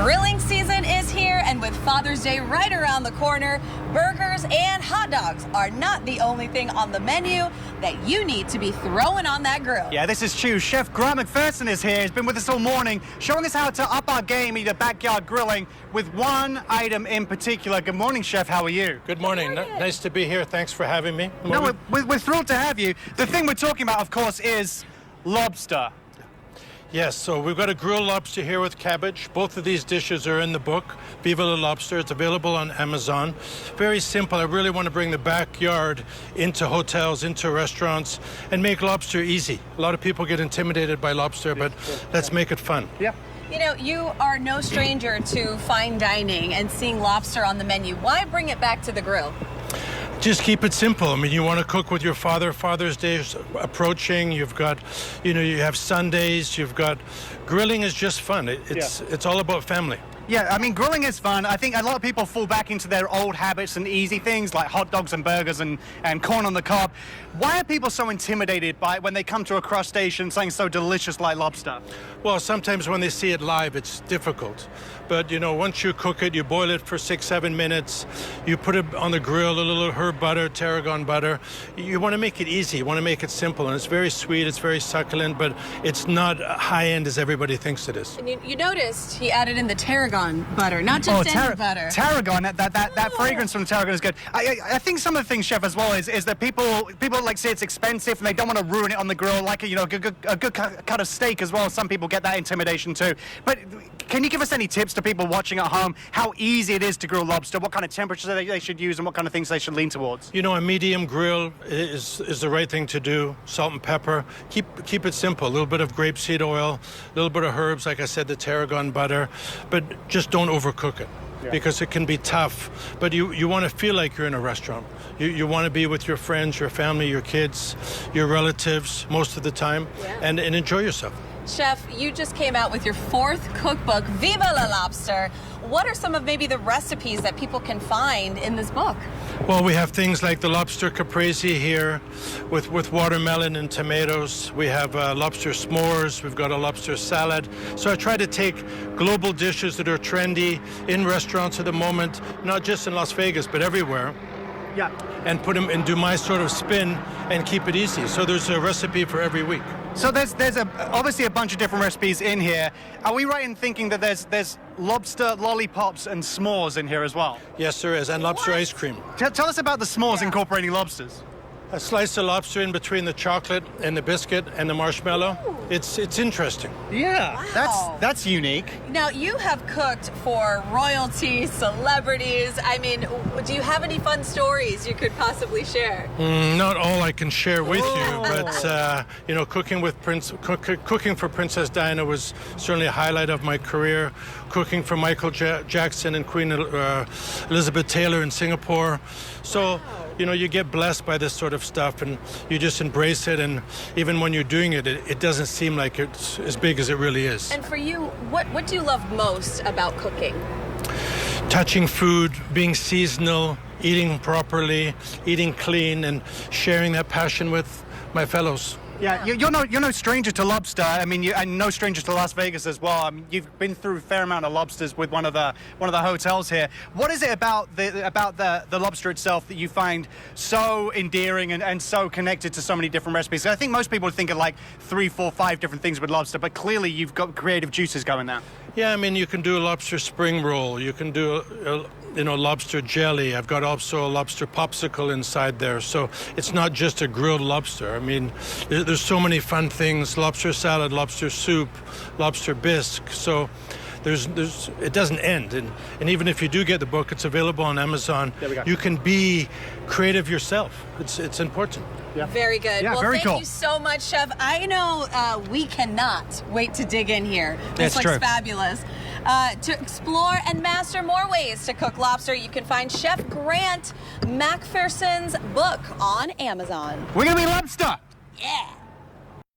Grilling season is here, and with Father's Day right around the corner, burgers and hot dogs are not the only thing on the menu that you need to be throwing on that grill. Yeah, this is true. Chef Grant MacPherson is here. He's been with us all morning, showing us how to up our game, either backyard grilling, with one item in particular. Good morning, Chef. How are you? Good morning. Nice to be here. Thanks for having me. No, we're thrilled to have you. The thing we're talking about, of course, is lobster. Yes, so we've got a grilled lobster here with cabbage. Both of these dishes are in the book, Viva la Lobster. It's available on Amazon. Very simple. I really want to bring the backyard into hotels, into restaurants, and make lobster easy. A lot of people get intimidated by lobster, but let's make it fun. Yeah. You know, you are no stranger to fine dining and seeing lobster on the menu. Why bring it back to the grill? Just keep it simple. I mean, you want to cook with your father. Father's Day is approaching. You've got, you have Sundays. You've got grilling is just fun. It's all about family. Yeah, I mean, grilling is fun. I think a lot of people fall back into their old habits and easy things like hot dogs and burgers and corn on the cob. Why are people so intimidated by it when they come to a crustacean, something so delicious like lobster? Well, sometimes when they see it live, it's difficult. But, once you cook it, you boil it for 6-7 minutes. You put it on the grill, a little herb butter, tarragon butter. You want to make it easy. You want to make it simple. And it's very sweet. It's very succulent, but it's not high-end as everybody thinks it is. And you noticed he added in the tarragon butter, not just any butter. Tarragon, that fragrance from tarragon is good. I think some of the things, Chef, as well, is that people like say it's expensive and they don't want to ruin it on the grill, like a good cut of steak as well. Some people get that intimidation too. But can you give us any tips to people watching at home, how easy it is to grill lobster, what kind of temperature they should use and what kind of things they should lean towards? A medium grill is the right thing to do. Salt and pepper. Keep it simple. A little bit of grapeseed oil, a little bit of herbs, like I said, the tarragon butter, but just don't overcook it. Yeah. Because it can be tough, but you want to feel like you're in a restaurant. You want to be with your friends, your family, your kids, your relatives most of the time, and enjoy yourself. Chef, you just came out with your 4th cookbook, Viva la Lobster. What are some of maybe the recipes that people can find in this book? Well, we have things like the lobster caprese here with watermelon and tomatoes. We have lobster s'mores. We've got a lobster salad. So I try to take global dishes that are trendy in restaurants at the moment, not just in Las Vegas, but everywhere. Yeah. And put them and do my sort of spin and keep it easy. So there's a recipe for every week. So there's obviously a bunch of different recipes in here. Are we right in thinking that there's lobster lollipops and s'mores in here as well? Yes, there is, and lobster ice cream. Tell us about the s'mores incorporating lobsters. A slice of lobster in between the chocolate and the biscuit and the marshmallow. Ooh. It's interesting. Yeah, wow. That's unique. Now, you have cooked for royalty, celebrities. I mean, do you have any fun stories you could possibly share? Not all I can share with you, but cooking for Princess Diana was certainly a highlight of my career. Cooking for Michael Jackson and Queen Elizabeth Taylor in Singapore. So. You get blessed by this sort of stuff and you just embrace it, and even when you're doing it, it doesn't seem like it's as big as it really is. And for you, what do you love most about cooking? Touching food, being seasonal, eating properly, eating clean, and sharing that passion with my fellows. Yeah, you're no stranger to lobster. I mean, and no stranger to Las Vegas as well. I mean, you've been through a fair amount of lobsters with one of the hotels here. What is it about the lobster itself that you find so endearing and so connected to so many different recipes? I think most people think of like 3, 4, 5 different things with lobster, but clearly you've got creative juices going there. Yeah, I mean, you can do a lobster spring roll. You can do lobster jelly. I've got also a lobster popsicle inside there. So it's not just a grilled lobster. I mean, there's so many fun things. Lobster salad, lobster soup, lobster bisque. So it doesn't end. And even if you do get the book, it's available on Amazon. You can be creative yourself. It's important. Yeah. Very good. Yeah, well, very thank cool. you so much, Chef. I know we cannot wait to dig in here. This looks fabulous. To explore and master more ways to cook lobster, you can find Chef Grant MacPherson's book on Amazon. We're going to be lobster! Yeah.